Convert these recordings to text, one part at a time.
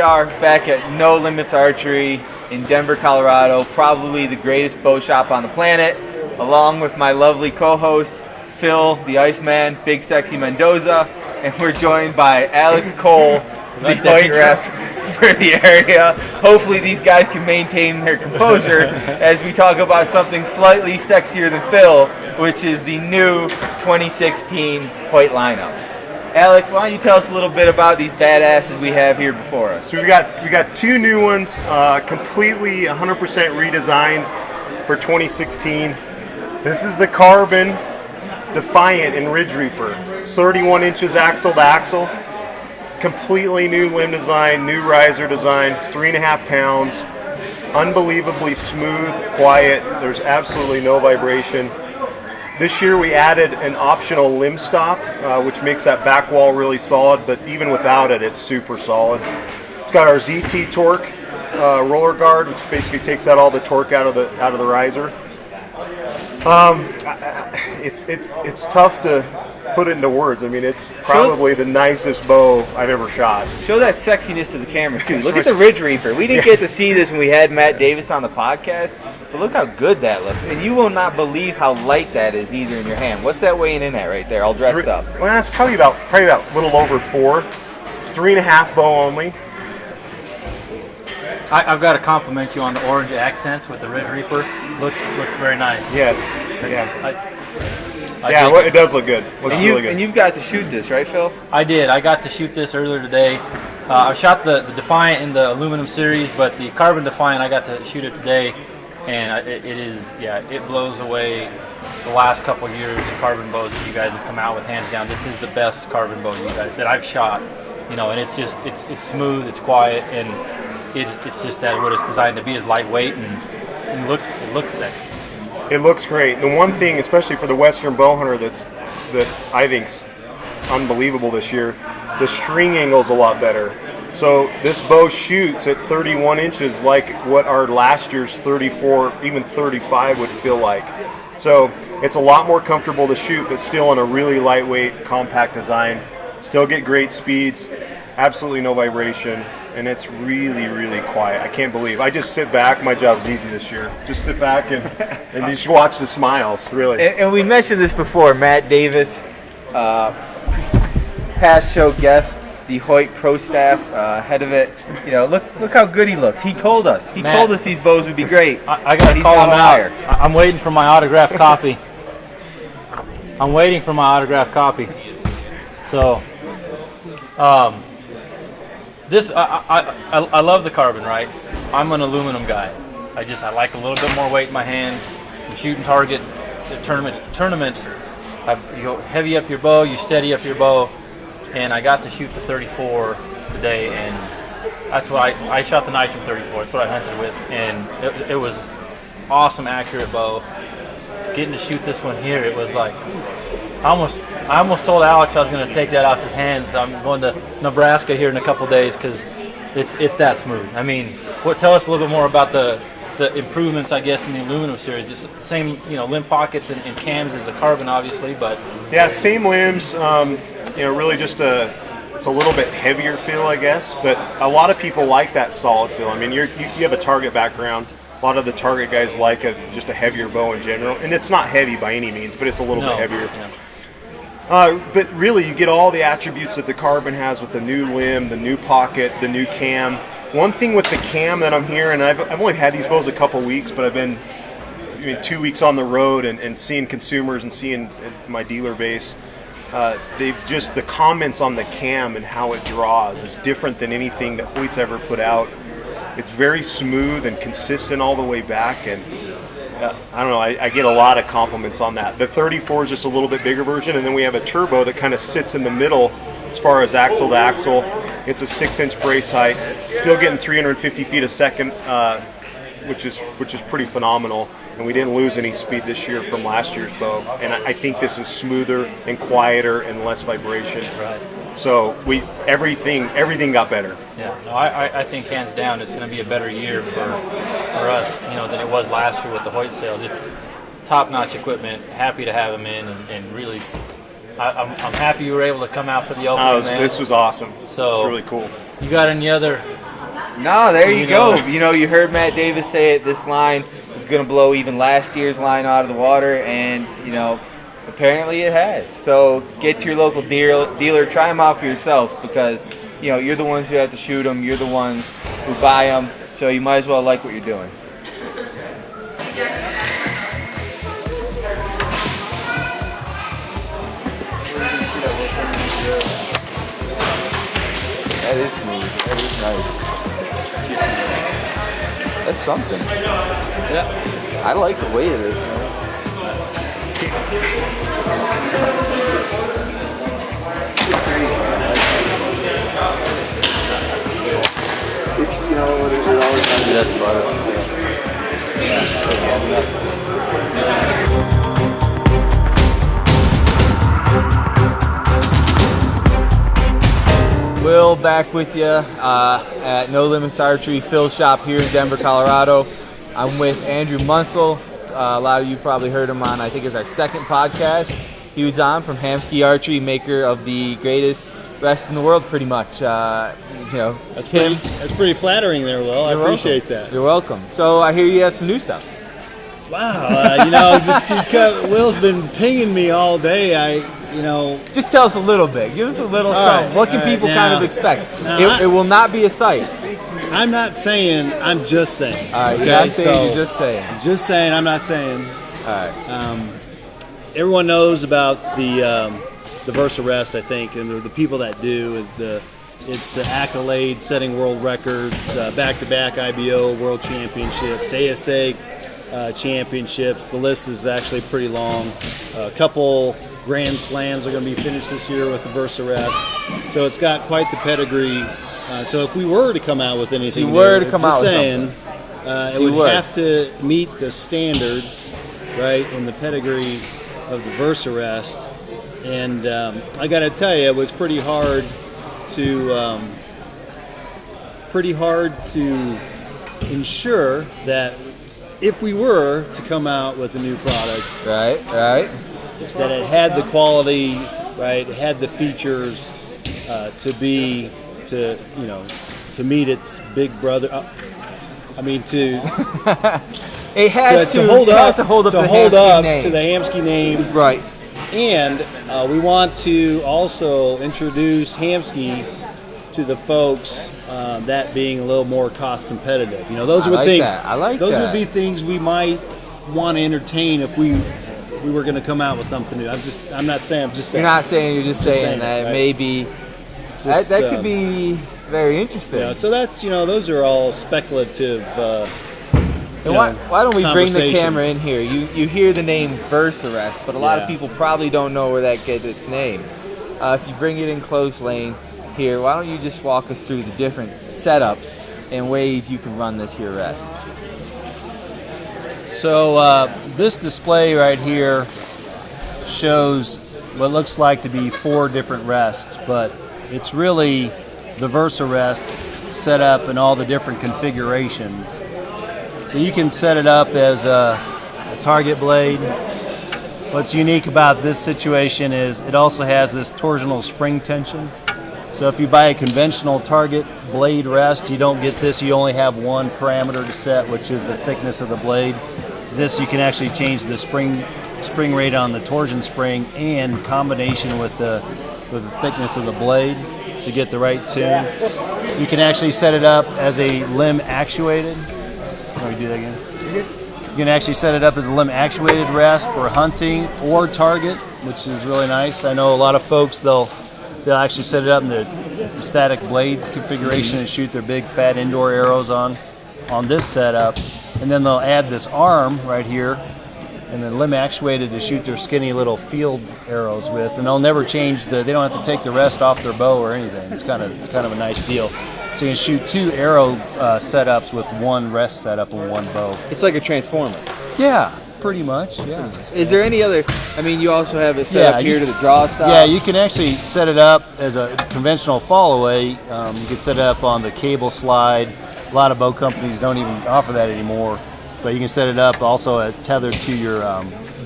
are back at No Limits Archery in Denver, Colorado, probably the greatest bow shop on the planet, along with my lovely co-host, Phil, the Iceman, Big Sexy Mendoza, and we're joined by Alex Cole, the point ref for the area. Hopefully these guys can maintain their composure as we talk about something slightly sexier than Phil, which is the new 2016 Hoyt lineup. Alex, why don't you tell us a little bit about these badasses we have here before us? So we got two new ones, completely 100% redesigned for 2016. This is the Carbon Defiant in Ridge Reaper. 31 inches axle to axle. Completely new limb design, new riser design. It's 3.5 pounds. Unbelievably smooth, quiet. There's absolutely no vibration. This year we added an optional limb stop, which makes that back wall really solid, but even without it, it's super solid. It's got our ZT torque roller guard, which basically takes out all the torque out of the riser. It's tough to put it into words. I mean, it's probably the nicest bow I've ever shot. Show that sexiness to the camera too. Look at the Ridge Reaper. We didn't get to see this when we had Matt Davis on the podcast, but look how good that looks. And you will not believe how light that is either in your hand. What's that weighing in at right there, all dressed up? Well, it's probably about a little over 4. It's 3.5 bow only. I've got to compliment you on the orange accents with the Ridge Reaper. Looks very nice. Yes. Yeah. It does look good. Looks really good. And you've got to shoot this, right, Phil? I did. I got to shoot this earlier today. I shot the Defiant in the aluminum series, but the Carbon Defiant, I got to shoot it today, and it blows away the last couple of years carbon bows that you guys have come out with, hands down. This is the best carbon bow that I've shot. And it's just it's smooth, it's quiet, and it's just that what it's designed to be is lightweight and it looks sexy. It looks great. The one thing, especially for the Western bow hunter, that I think's unbelievable this year, the string angle's a lot better. So this bow shoots at 31 inches like what our last year's 34, even 35 would feel like. So it's a lot more comfortable to shoot, but still in a really lightweight, compact design. Still get great speeds, absolutely no vibration, and it's really, really quiet. I can't believe. I just sit back. My job's easy this year. Just sit back and just watch the smiles, really. And we mentioned this before. Matt Davis, past show guest, the Hoyt Pro Staff, head of it. Look how good he looks. He told us. He told us these bows would be great. I got to call him out. I'm waiting for my autographed copy. So, this I love the Carbon, right? I'm an aluminum guy. I like a little bit more weight in my hands. I'm shooting target tournaments. You heavy up your bow, you steady up your bow, and I got to shoot the 34 today, and that's what I shot the Nitrum 34. That's what I hunted with, and it was awesome, accurate bow. Getting to shoot this one here, it was like I almost told Alex I was going to take that off his hands. I'm going to Nebraska here in a couple days because it's that smooth. I mean, tell us a little bit more about the improvements, I guess, in the aluminum series. Just the same, limb pockets and cams as the Carbon, obviously, but yeah, same limbs. Really just it's a little bit heavier feel, I guess. But a lot of people like that solid feel. I mean, you have a target background. A lot of the target guys like just a heavier bow in general, and it's not heavy by any means, but it's a little bit heavier. Yeah. But really, you get all the attributes that the Carbon has with the new limb, the new pocket, the new cam. One thing with the cam that I'm hearing, I've only had these bows a couple weeks, but I've been 2 weeks on the road and seeing consumers and seeing my dealer base. The comments on the cam and how it draws is different than anything that Hoyt's ever put out. It's very smooth and consistent all the way back, and I don't know, I get a lot of compliments on that. The 34 is just a little bit bigger version, and then we have a turbo that kind of sits in the middle as far as axle to axle. It's a 6-inch brace height, still getting 350 feet a second, which is pretty phenomenal. And we didn't lose any speed this year from last year's bow. And I think this is smoother and quieter and less vibration. Right. So everything got better. Yeah, no, I think hands down it's going to be a better year for us, than it was last year with the Hoyt sales. It's top-notch equipment. Happy to have them in, and really, I'm happy you were able to come out for the opening. This was awesome. So it's really cool. You got any other No, there you go. You know, you heard Matt Davis say it. This line is going to blow even last year's line out of the water, and you know, apparently it has. So get to your local dealer, try them out for yourself, because you know you're the ones who have to shoot them. You're the ones who buy them, so you might as well like what you're doing. That is smooth. That is nice. That's something. Yeah. I like the weight of this. It's, you know, it always has that Will, back with you at No Limits Archery Phil Shop here in Denver, Colorado. I'm with Andrew Munsell. A lot of you probably heard him on, I think it's our second podcast. He was on from Hamsky Archery, maker of the greatest rest in the world, pretty much. You know, That's Tim. That's pretty flattering there, Will. I appreciate that. You're welcome. So I hear you have some new stuff. Wow, you know, Will's been pinging me all day. Just tell us a little bit. Give us a little something. What can people kind of expect? It will not be a site. I'm not saying. I'm just saying. All right, you're not saying. You're just saying. I'm just saying. I'm not saying. All right. Everyone knows about the Versa Rest, I think, and the people that do. It's accolade, setting world records, back-to-back IBO World Championships, ASA championships. The list is actually pretty long. A couple Grand Slams are going to be finished this year with the Versa Rest. So it's got quite the pedigree. So if we were to come out with anything, it would have to meet the standards, right, and the pedigree of the Versa Rest. And I got to tell you, it was pretty hard to ensure that if we were to come out with a new product, right, that it had the quality, right, it had the features to meet its big brother. It has to hold up name. to the Hamsky name, right? And we want to also introduce Hamsky to the folks, that being a little more cost competitive. You know, those are things. Those would be things we might want to entertain if we were going to come out with something new. I'm not saying. I'm just saying. You're not saying. You're just saying that right? Maybe that could be very interesting. Yeah, so that's those are all speculative. Why don't we bring the camera in here? You hear the name Versa Rest, but a lot of people probably don't know where that gets its name. If you bring it in close lane here, why don't you just walk us through the different setups and ways you can run this here rest? So this display right here shows what looks like to be 4 different rests, but it's really the Versa Rest set up in all the different configurations. So you can set it up as a target blade. What's unique about this situation is it also has this torsional spring tension. So if you buy a conventional target blade rest, you don't get this. You only have one parameter to set, which is the thickness of the blade. This you can actually change the spring rate on the torsion spring and combination with the thickness of the blade to get the right tune. You can actually set it up as a limb actuated. Let me do that again. You can actually set it up as a limb actuated rest for hunting or target, which is really nice. I know a lot of folks they'll actually set it up in the static blade configuration and shoot their big fat indoor arrows on this setup, and then they'll add this arm right here and then limb actuated to shoot their skinny little field arrows with, and they'll never change they don't have to take the rest off their bow or anything. It's kind of a nice deal. So you can shoot 2 arrow setups with 1 rest setup and 1 bow. It's like a transformer. Yeah, pretty much. Yeah. Is there any other? I mean, you also have it set up here to the draw style. Yeah, you can actually set it up as a conventional fall away. You can set it up on the cable slide. A lot of bow companies don't even offer that anymore, but you can set it up also tethered to your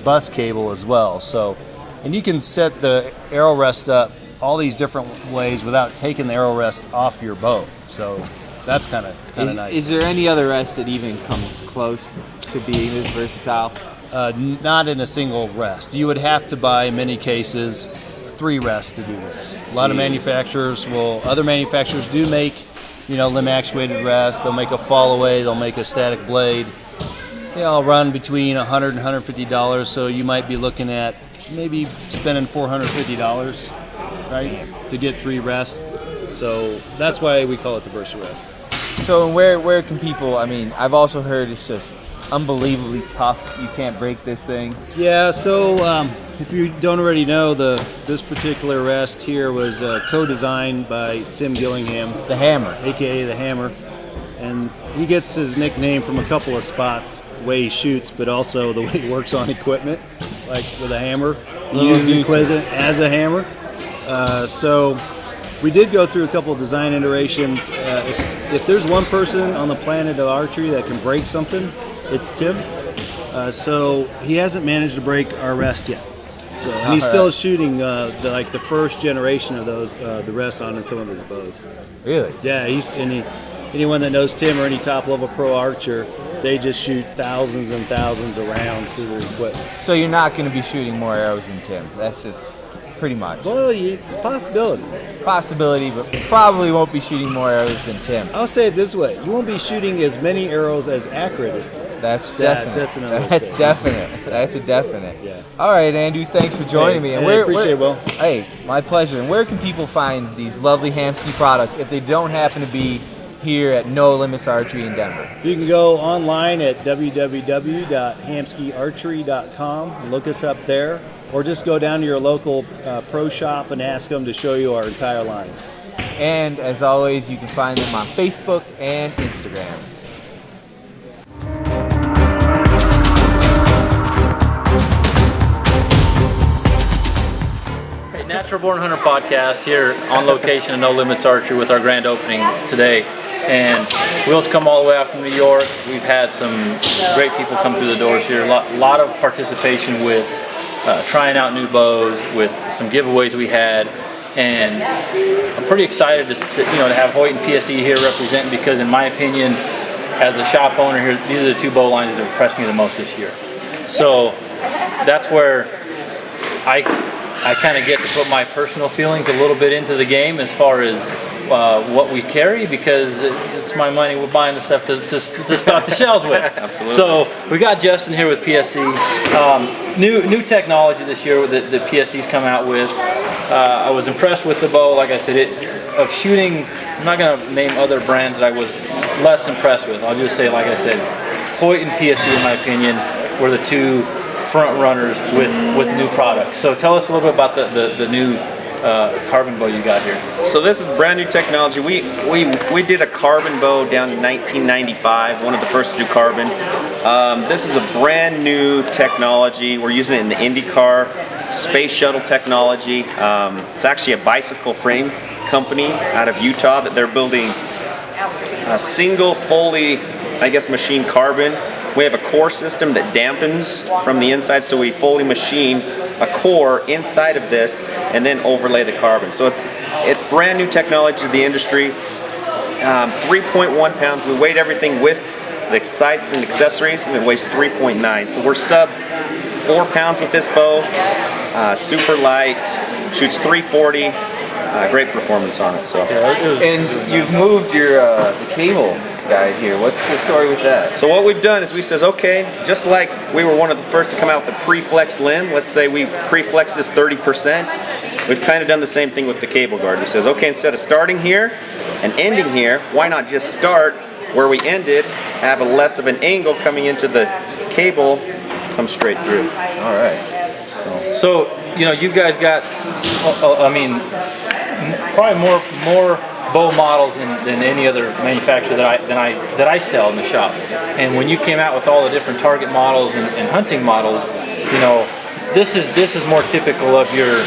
bus cable as well. So, and you can set the arrow rest up all these different ways without taking the arrow rest off your bow. So that's kind of nice. Is there any other rest that even comes close to being this versatile? Not in a single rest. You would have to buy, in many cases, 3 rests to do this. A lot of other manufacturers do make, limb actuated rests. They'll make a fall away. They'll make a static blade. They all run between $100 and $150. So you might be looking at maybe spending $450, right, to get 3 rests. So that's why we call it the Versa Rest. So where can people? I mean, I've also heard it's just unbelievably tough. You can't break this thing. Yeah. So if you don't already know, this particular rest here was co-designed by Tim Gillingham, The Hammer, aka the Hammer, and he gets his nickname from a couple of spots, the way he shoots, but also the way he works on equipment, like with a hammer. He uses equipment as a hammer. So we did go through a couple of design iterations. If there's one person on the planet of archery that can break something, it's Tim. So he hasn't managed to break our rest yet. So and he's still shooting the first generation of those the rests on some of his bows. Really? Yeah. Anyone that knows Tim or any top level pro archer, they just shoot thousands and thousands of rounds through their equipment. So you're not going to be shooting more arrows than Tim. That's just pretty much. Well, it's a possibility. Possibility, but probably won't be shooting more arrows than Tim. I'll say it this way: you won't be shooting as many arrows as accurate as Tim. That's definite. That's definite. That's a definite. Yeah. All right, Andrew. Thanks for joining me. And I appreciate it, Will. Hey, my pleasure. And where can people find these lovely Hamsky products if they don't happen to be here at No Limits Archery in Denver? You can go online at www.hamskyarchery.com and look us up there, or just go down to your local pro shop and ask them to show you our entire line. And as always, you can find them on Facebook and Instagram. Hey, Natural Born Hunter podcast here on location at No Limits Archery with our grand opening today. And Will's come all the way out from New York. We've had some great people come through the doors here. A lot of participation with trying out new bows, with some giveaways we had. And I'm pretty excited to have Hoyt and PSE here representing, because in my opinion, as a shop owner here, these are the 2 bow lines that have impressed me the most this year. So that's where I kind of get to put my personal feelings a little bit into the game as far as what we carry, because it's my money. We're buying the stuff to stock the shelves with. Absolutely. So we got Justin here with PSE. New technology this year that the PSE's come out with. I was impressed with the bow. Like I said, of shooting, I'm not going to name other brands that I was less impressed with. I'll just say, like I said, Hoyt and PSE, in my opinion, were the 2 front runners with new products. So tell us a little bit about the new carbon bow you got here. So this is brand new technology. We did a carbon bow down in 1995, one of the first to do carbon. This is a brand new technology. We're using it in the IndyCar space shuttle technology. It's actually a bicycle frame company out of Utah that they're building a single fully, machine carbon. We have a core system that dampens from the inside, so we fully machine a core inside of this and then overlay the carbon. So it's brand new technology to the industry. 3.1 pounds. We weighed everything with the sights and accessories, and it weighs 3.9. So we're sub 4 pounds with this bow. Super light, shoots 340. Great performance on it. So. And you've moved your the cable guide here. What's the story with that? So what we've done is we says, okay, just like we were one of the first to come out with the pre-flex limb, let's say we pre-flex this 30%, we've kind of done the same thing with the cable guard. We says, okay, instead of starting here and ending here, why not just start where we ended, have a less of an angle coming into the cable, come straight through. All right. So you guys got, probably more bow models than any other manufacturer that I sell in the shop. And when you came out with all the different target models and hunting models, this is more typical of your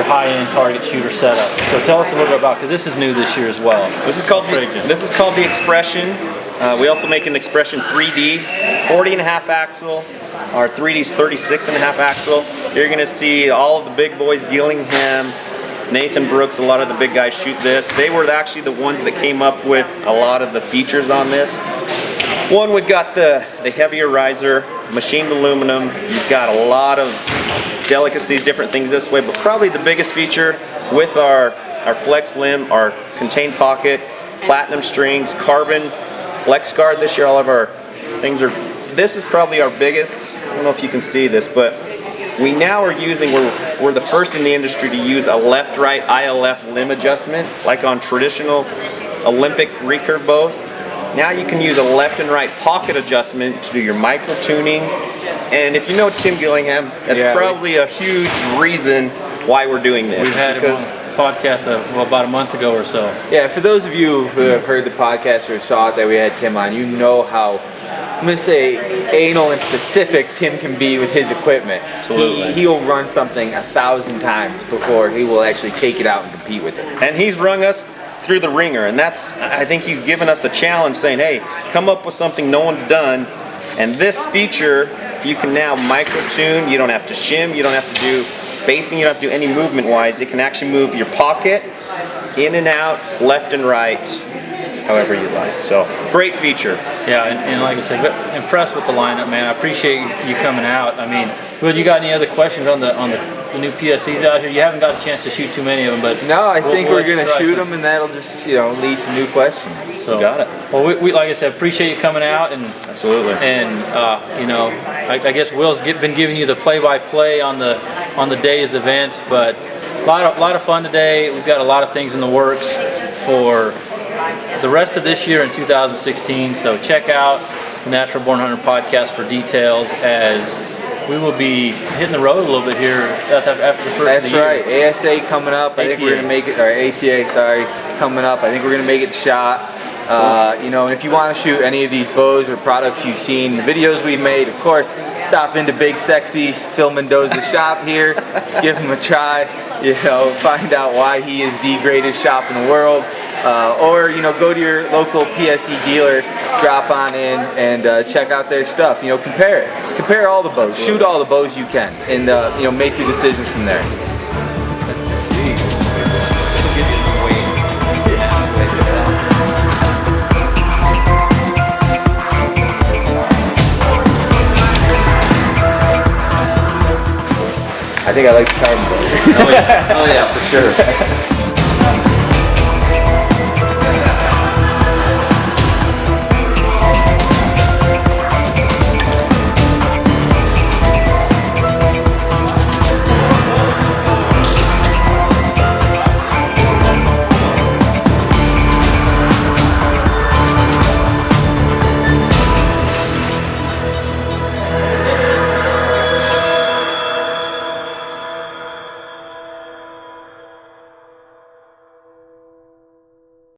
high-end target shooter setup. So tell us a little bit about, because this is new this year as well. This is called the Expression. We also make an Expression 3D, 40.5 axle. Our 3D is 36.5 axle. You're going to see all of the big boys, Gillingham, Nathan Brooks, a lot of the big guys shoot this. They were actually the ones that came up with a lot of the features on this. One, we've got the heavier riser, machined aluminum. You've got a lot of delicacies, different things this way, but probably the biggest feature with our flex limb, our contained pocket, platinum strings, carbon, flex guard this year. All of our things are, this is probably our biggest. I don't know if you can see this, but we now are using, we're the first in the industry to use a left-right ILF limb adjustment, like on traditional Olympic recurve bows. Now you can use a left and right pocket adjustment to do your micro tuning. And if you know Tim Gillingham, that's probably a huge reason why we're doing this. We've had him on the podcast about a month ago or so. Yeah, for those of you who have heard the podcast or saw it that we had Tim on, you know how, I'm going to say, anal and specific Tim can be with his equipment. Absolutely. He'll run something 1,000 times before he will actually take it out and compete with it. And he's rung us through the ringer, and that's, I think he's given us a challenge saying, hey, come up with something no one's done. And this feature, you can now micro tune. You don't have to shim, you don't have to do spacing, you don't have to do any movement wise. It can actually move your pocket in and out, left and right, however you like. So great feature. Yeah, and like I said, impressed with the lineup, man. I appreciate you coming out. I mean, Will, you got any other questions on the new PSCs out here? You haven't got a chance to shoot too many of them, but no, I think we're going to shoot some. them, and that'll just lead to new questions. So, got it. Well, we like I said, appreciate you coming out, and Absolutely. And I guess Will's been giving you the play-by-play on the day's events, but a lot of fun today. We've got a lot of things in the works for the rest of this year in 2016. So check out the Natural Born Hunter podcast for details, as we will be hitting the road a little bit here after the first That's of the year. right. ASA coming up. I think we're going to make it, or ATA, sorry, coming up. I think we're going to make it shot. And if you want to shoot any of these bows or products you've seen, the videos we've made, of course, stop into Big Sexy Phil Mendoza's shop here, give him a try, find out why he is the greatest shop in the world. Or go to your local PSE dealer, drop on in, and check out their stuff. Compare all the bows, shoot all the bows you can, and make your decisions from there. I think I like the carbon bow. Oh yeah, for sure.